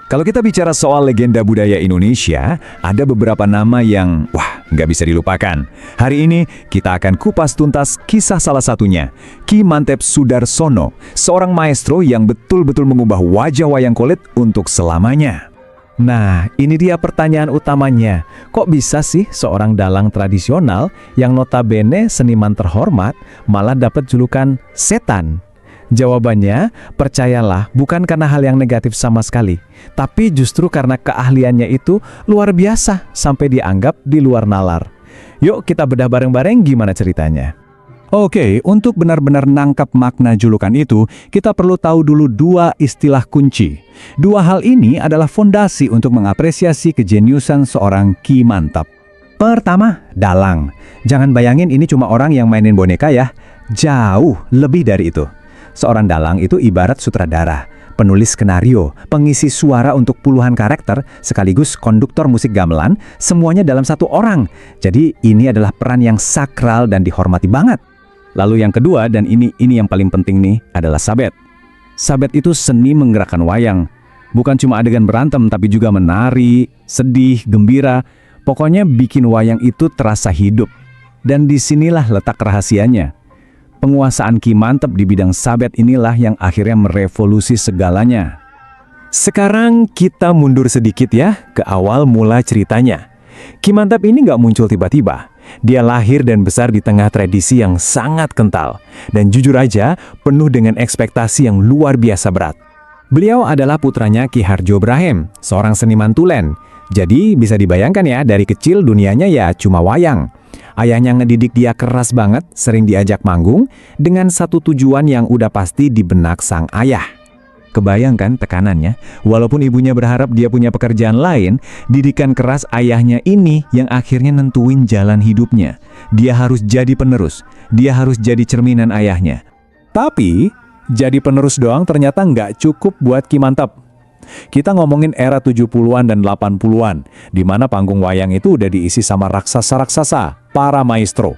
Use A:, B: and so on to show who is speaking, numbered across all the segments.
A: Kalau kita bicara soal legenda budaya Indonesia, ada beberapa nama yang, nggak bisa dilupakan. Hari ini, kita akan kupas tuntas kisah salah satunya, Ki Mantep Sudarsono, seorang maestro yang betul-betul mengubah wajah wayang kulit untuk selamanya.
B: Nah, ini dia pertanyaan utamanya. Kok bisa sih seorang dalang tradisional yang notabene seniman terhormat malah dapat julukan setan? Jawabannya, percayalah, bukan karena hal yang negatif sama sekali, tapi justru karena keahliannya itu luar biasa sampai dianggap di luar nalar. Yuk kita bedah bareng-bareng gimana ceritanya.
A: Oke, untuk benar-benar nangkap makna julukan itu, kita perlu tahu dulu dua istilah kunci. Dua hal ini adalah fondasi untuk mengapresiasi kejeniusan seorang Ki Mantap. Pertama, dalang. Jangan bayangin ini cuma orang yang mainin boneka ya. Jauh lebih dari itu. Seorang dalang itu ibarat sutradara, penulis skenario, pengisi suara untuk puluhan karakter, sekaligus konduktor musik gamelan, semuanya dalam satu orang. Jadi ini adalah peran yang sakral dan dihormati banget. Lalu yang kedua, dan ini yang paling penting nih, adalah sabet. Sabet itu seni menggerakkan wayang. Bukan cuma adegan berantem, tapi juga menari, sedih, gembira. Pokoknya bikin wayang itu terasa hidup. Dan disinilah letak rahasianya. Penguasaan Ki Mantep di bidang sabet inilah yang akhirnya merevolusi segalanya. Sekarang kita mundur sedikit ya ke awal mula ceritanya. Ki Mantep ini nggak muncul tiba-tiba. Dia lahir dan besar di tengah tradisi yang sangat kental. Dan jujur aja, penuh dengan ekspektasi yang luar biasa berat. Beliau adalah putranya Ki Hardjo Brahem, seorang seniman tulen. Jadi bisa dibayangkan ya, dari kecil dunianya ya cuma wayang. Ayahnya ngedidik dia keras banget, sering diajak manggung, dengan satu tujuan yang udah pasti di benak sang ayah. Kebayangkan tekanannya, walaupun ibunya berharap dia punya pekerjaan lain, didikan keras ayahnya ini yang akhirnya nentuin jalan hidupnya. Dia harus jadi penerus, dia harus jadi cerminan ayahnya. Tapi, jadi penerus doang ternyata nggak cukup buat Ki Mantep. Kita ngomongin era 70-an dan 80-an, di mana panggung wayang itu udah diisi sama raksasa-raksasa, para maestro.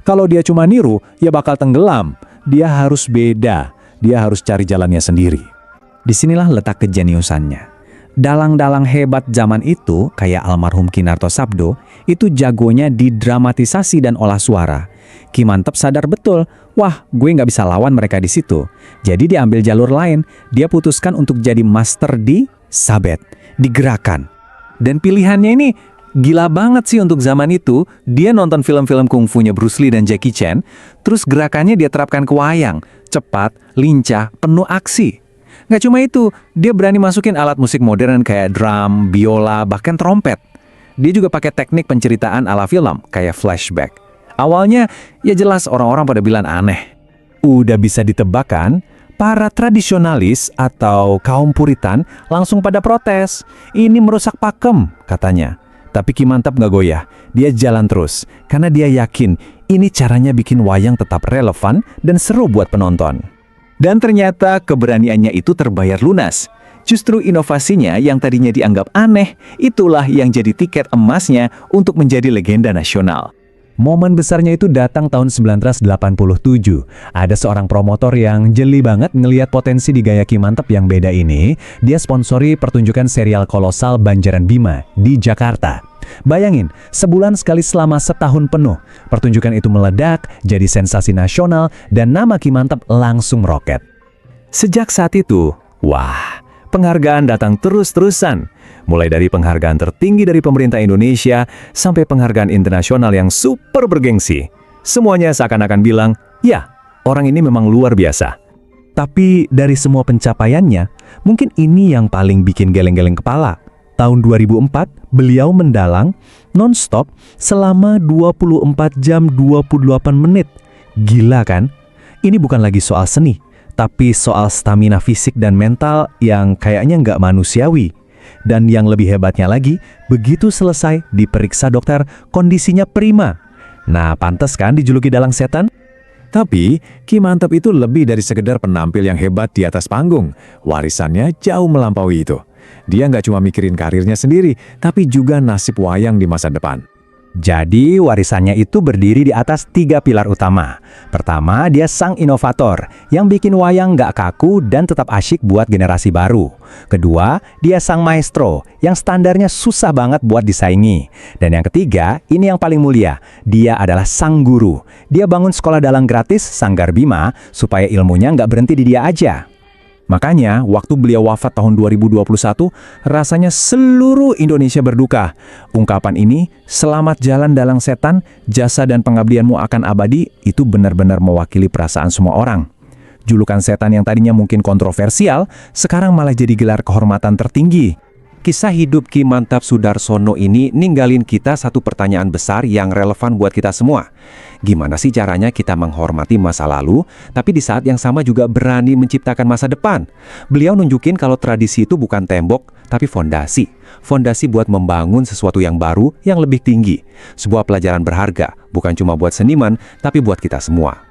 A: Kalau dia cuma niru, ya bakal tenggelam. Dia harus beda, dia harus cari jalannya sendiri. Disinilah letak kejeniusannya. Dalang-dalang hebat zaman itu, kayak almarhum Kinarto Sabdo, itu jagonya di dramatisasi dan olah suara. Ki Mantep sadar betul, gue nggak bisa lawan mereka di situ. Jadi dia ambil jalur lain, dia putuskan untuk jadi master di sabet, di gerakan. Dan pilihannya ini gila banget sih untuk zaman itu. Dia nonton film-film kungfunya Bruce Lee dan Jackie Chan, terus gerakannya dia terapkan ke wayang, cepat, lincah, penuh aksi. Nggak cuma itu, dia berani masukin alat musik modern kayak drum, biola, bahkan trompet. Dia juga pakai teknik penceritaan ala film, kayak flashback. Awalnya, ya jelas orang-orang pada bilang aneh. Udah bisa ditebak kan? Para tradisionalis atau kaum puritan langsung pada protes. Ini merusak pakem, katanya. Tapi Ki Mantep nggak goyah. Dia jalan terus, karena dia yakin ini caranya bikin wayang tetap relevan dan seru buat penonton. Dan ternyata keberaniannya itu terbayar lunas. Justru inovasinya yang tadinya dianggap aneh, itulah yang jadi tiket emasnya untuk menjadi legenda nasional. Momen besarnya itu datang tahun 1987. Ada seorang promotor yang jeli banget ngelihat potensi di gaya Ki Mantep yang beda ini. Dia sponsori pertunjukan serial kolosal Banjaran Bima di Jakarta. Bayangin, sebulan sekali selama setahun penuh. Pertunjukan itu meledak, jadi sensasi nasional, dan nama Ki Mantep langsung roket. Sejak saat itu, penghargaan datang terus-terusan. Mulai dari penghargaan tertinggi dari pemerintah Indonesia sampai penghargaan internasional yang super bergengsi. Semuanya seakan-akan bilang, ya, orang ini memang luar biasa. Tapi dari semua pencapaiannya, mungkin ini yang paling bikin geleng-geleng kepala. Tahun 2004, beliau mendalang non-stop selama 24 jam 28 menit. Gila kan? Ini bukan lagi soal seni, tapi soal stamina fisik dan mental yang kayaknya nggak manusiawi. Dan yang lebih hebatnya lagi, begitu selesai diperiksa dokter, kondisinya prima. Nah, pantas kan dijuluki dalang setan? Tapi, Ki Mantep itu lebih dari sekedar penampil yang hebat di atas panggung. Warisannya jauh melampaui itu. Dia nggak cuma mikirin karirnya sendiri, tapi juga nasib wayang di masa depan. Jadi warisannya itu berdiri di atas 3 pilar utama. Pertama, dia sang inovator yang bikin wayang nggak kaku dan tetap asyik buat generasi baru. Kedua, dia sang maestro yang standarnya susah banget buat disaingi. Dan yang ketiga, ini yang paling mulia, dia adalah sang guru. Dia bangun sekolah dalang gratis Sanggar Bima supaya ilmunya nggak berhenti di dia aja. Makanya, waktu beliau wafat tahun 2021, rasanya seluruh Indonesia berduka. Ungkapan ini, selamat jalan dalang setan, jasa dan pengabdianmu akan abadi, itu benar-benar mewakili perasaan semua orang. Julukan setan yang tadinya mungkin kontroversial, sekarang malah jadi gelar kehormatan tertinggi. Kisah hidup Ki Mantap Sudarsono ini ninggalin kita satu pertanyaan besar yang relevan buat kita semua. Gimana sih caranya kita menghormati masa lalu, tapi di saat yang sama juga berani menciptakan masa depan? Beliau nunjukin kalau tradisi itu bukan tembok, tapi fondasi. Fondasi buat membangun sesuatu yang baru, yang lebih tinggi. Sebuah pelajaran berharga, bukan cuma buat seniman, tapi buat kita semua.